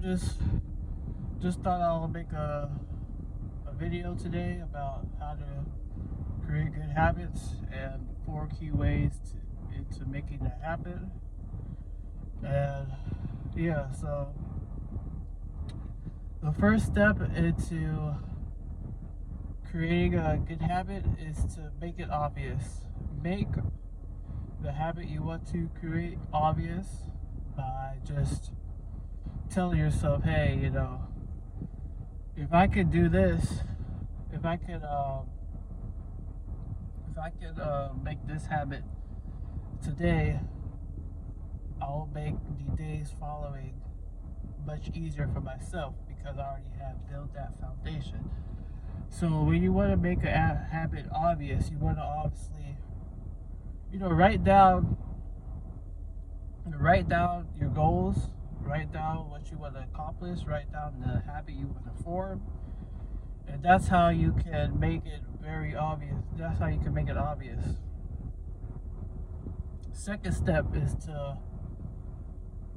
just just thought I'll make a video today about how to create good habits and 4 key ways into making that happen. And yeah, so the first step into creating a good habit is to make it obvious. Make the habit you want to create obvious by just telling yourself, hey, if I could do this, if I could, make this habit today, I'll make the days following much easier for myself because I already have built that foundation. So when you want to make a habit obvious, you want to obviously, write down your goals, write down what you want to accomplish, write down the habit you want to form, and that's how you can make it very obvious. That's how you can make it obvious. Second step is to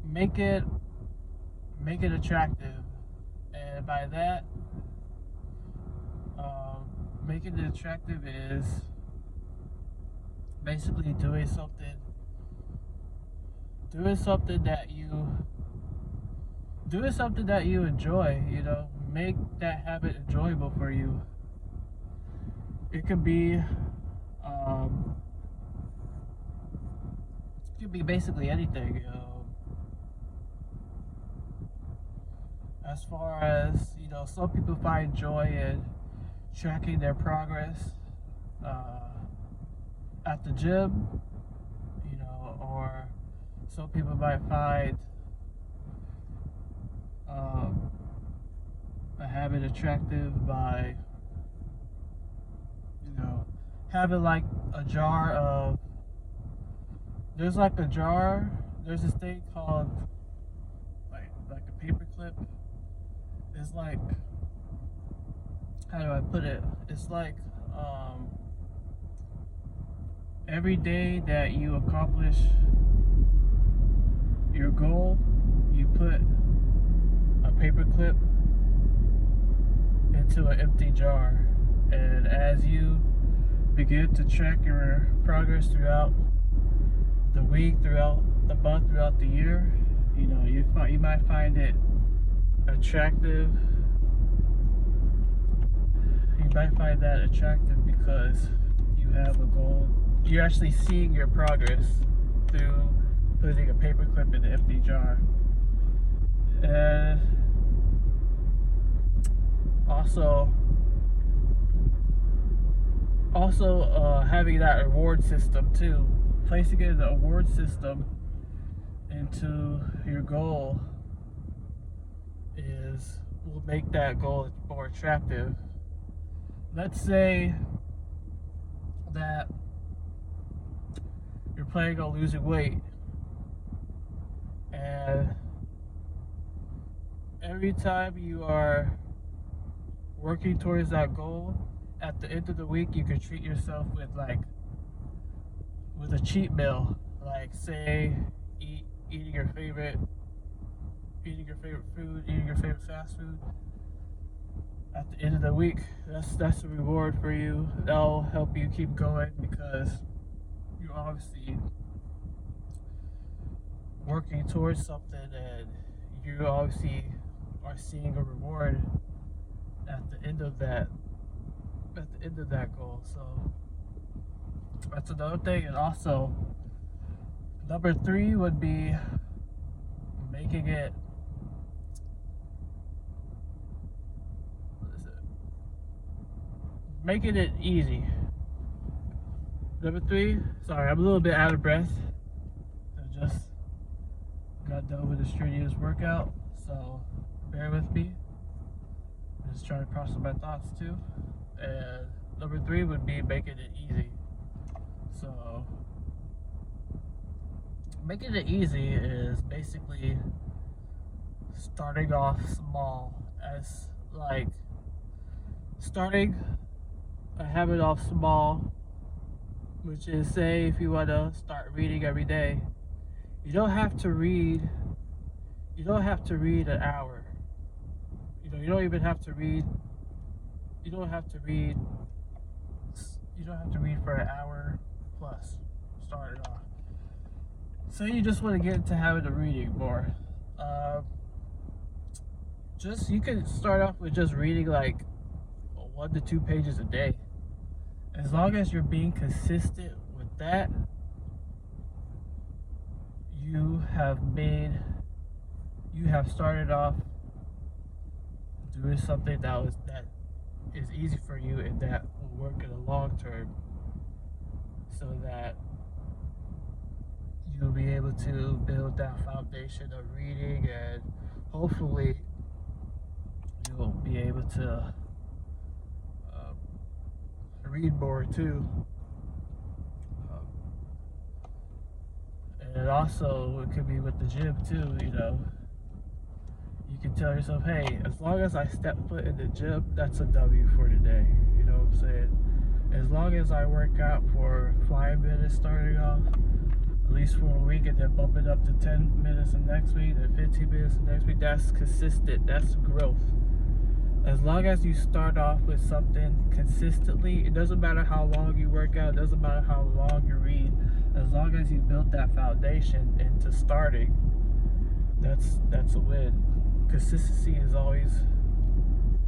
make it attractive, and by that, making it attractive is basically doing something that you enjoy. Make that habit enjoyable for you. It could be basically anything. As far as some people find joy in tracking their progress at the gym, or some people might find a habit attractive by having like a jar of there's this thing called like a paper clip. It's like, how do I put it? It's like every day that you accomplish your goal, you put a paper clip into an empty jar, and as you begin to track your progress throughout the week, throughout the month, throughout the year, you might find it attractive. You might find that attractive because you have a goal. You're actually seeing your progress through putting a paper clip in an empty jar. And also having that reward system too. Placing it in the award system into your goal will make that goal more attractive. Let's say that you're planning on losing weight, and every time you are working towards that goal, at the end of the week you can treat yourself with a cheat meal, like say eating your favorite food, eating your favorite fast food. At the end of the week, that's a reward for you. That'll help you keep going because you're obviously working towards something, and you obviously are seeing a reward at the end of that goal. So that's another thing. And also, number 3 would be making it easy. Number 3, sorry, I'm a little bit out of breath. I just got done with a strenuous workout, so bear with me. I'm just trying to process my thoughts too. And number 3 would be making it easy. So making it easy is basically starting off small, as like starting a habit off small, which is, say if you want to start reading every day, you don't have to read you don't have to read an hour. You don't even have to read. You don't have to read. You don't have to read for an hour plus. Start it off. So you just want to get into habit of reading more. Just you can start off with just reading like 1 to 2 pages a day. As long as you're being consistent with that, you have started off doing something that is easy for you and that will work in the long term, so that you'll be able to build that foundation of reading, and hopefully you'll be able to read more too. And also, it could be with the gym too, You can tell yourself, hey, as long as I step foot in the gym, that's a W for today. You know what I'm saying? As long as I work out for 5 minutes starting off, at least for a week, and then bump it up to 10 minutes the next week, then 15 minutes the next week, that's consistent. That's growth. As long as you start off with something consistently, it doesn't matter how long you work out, it doesn't matter how long you read, as long as you build that foundation into starting, that's a win. Consistency is always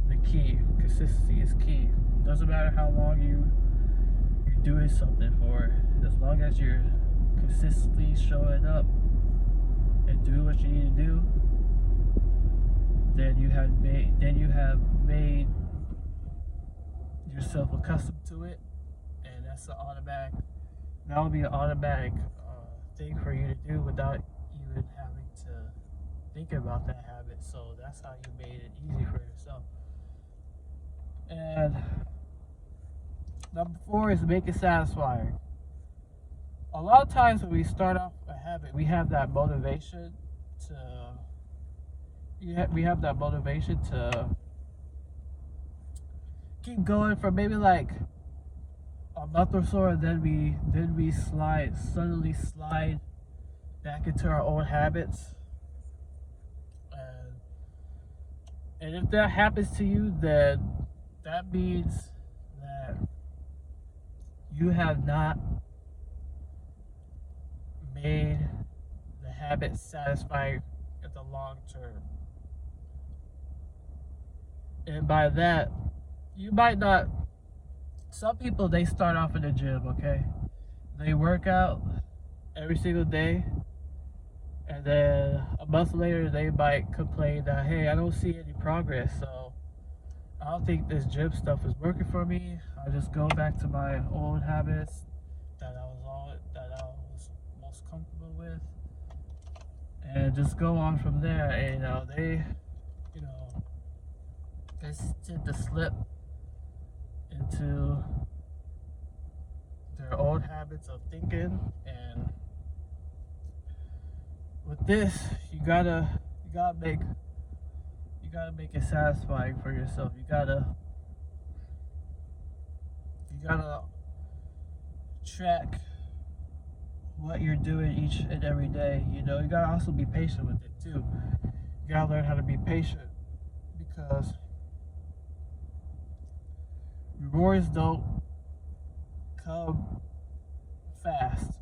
the key. Consistency is key. It doesn't matter how long you're doing something for, as long as you're consistently showing up and doing what you need to do, then you have made yourself accustomed to it, and that will be an automatic thing for you to do without even having to think about that habit. So that's how you made it easy for yourself. And number 4 is make it satisfying. A lot of times when we start off a habit, we have that motivation to keep going for maybe like a month or so, and then we suddenly slide back into our old habits. And if that happens to you, then that means that you have not made the habit satisfying in the long term. And by that, you might not. Some people, they start off in the gym, okay? They work out every single day, and then a month later, they might complain that, hey, I don't see any progress, so I don't think this gym stuff is working for me. I just go back to my old habits that I was most comfortable with, and just go on from there. And they tend to slip into their old habits of thinking. And with this, you gotta make it satisfying for yourself. You gotta track what you're doing each and every day. You gotta also be patient with it too. You gotta learn how to be patient, because rewards don't come fast.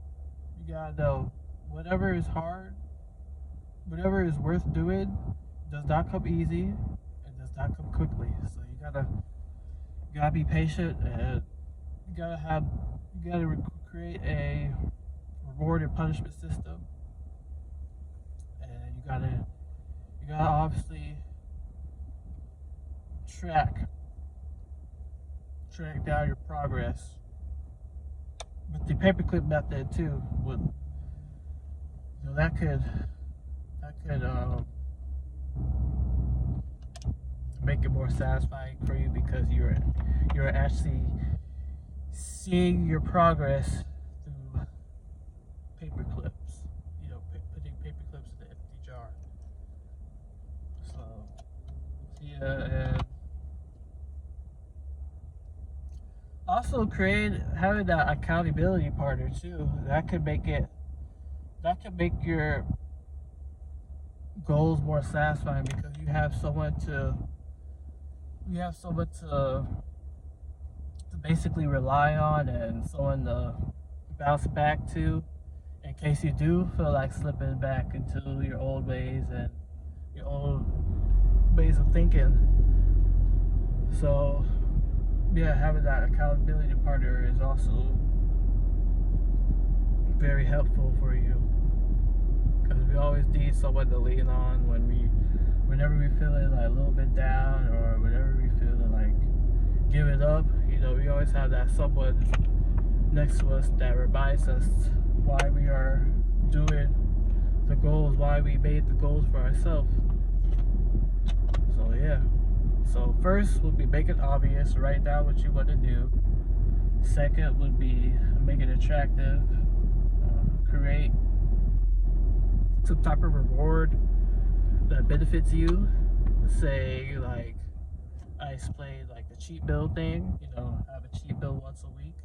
You gotta know whatever is hard, whatever is worth doing, does not come easy and does not come quickly. So you gotta be patient, and you gotta create a reward and punishment system, and you gotta obviously track down your progress with the paperclip method too. That could make it more satisfying for you, because you're actually seeing your progress through paper clips. Putting paper clips in the empty jar. So yeah, and also having that accountability partner too. That could make goals more satisfying because you have someone to basically rely on and someone to bounce back to in case you do feel like slipping back into your old ways and your old ways of thinking. So yeah, having that accountability partner is also very helpful for you, because we always need someone to lean on whenever we feeling like a little bit down, or whenever we feeling like giving up. You know, we always have that someone next to us that reminds us why we are doing the goals, why we made the goals for ourselves. So yeah. So first would be make it obvious, write down what you want to do. Second would be make it attractive, create some type of reward that benefits you. Say like I explained, like the cheat bill thing. You know, have a cheat bill once a week.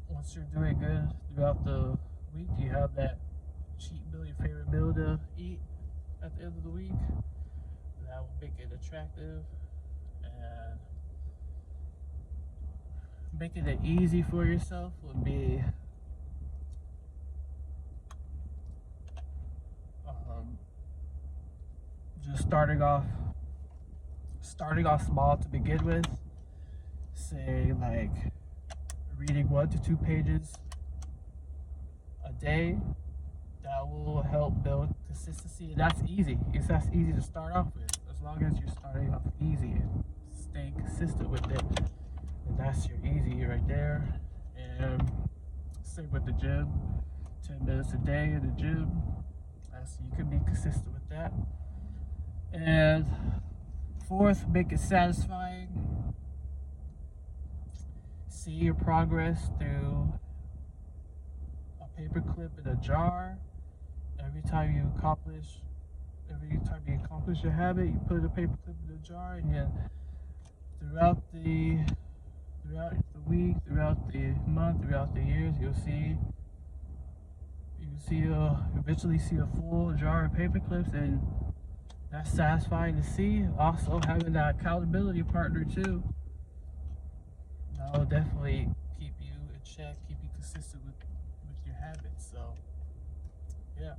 Once you're doing good throughout the week, you have that cheat bill, your favorite meal to eat at the end of the week. That will make it attractive and making it easy for yourself would be just starting off small to begin with. Say like reading 1 to 2 pages a day. That will help build consistency, and that's easy. That's easy to start off with, as long as you're starting off easy and staying consistent with it. And that's your easy right there. And same with the gym, 10 minutes a day in the gym. You can be consistent with that. And fourth, make it satisfying. See your progress through a paperclip in a jar. Every time you accomplish your habit, you put a paperclip in a jar, and then throughout the week, throughout the month, throughout the years, you'll eventually see a full jar of paper clips, and that's satisfying to see. Also, having that accountability partner too, that will definitely keep you in check, keep you consistent with your habits. So yeah.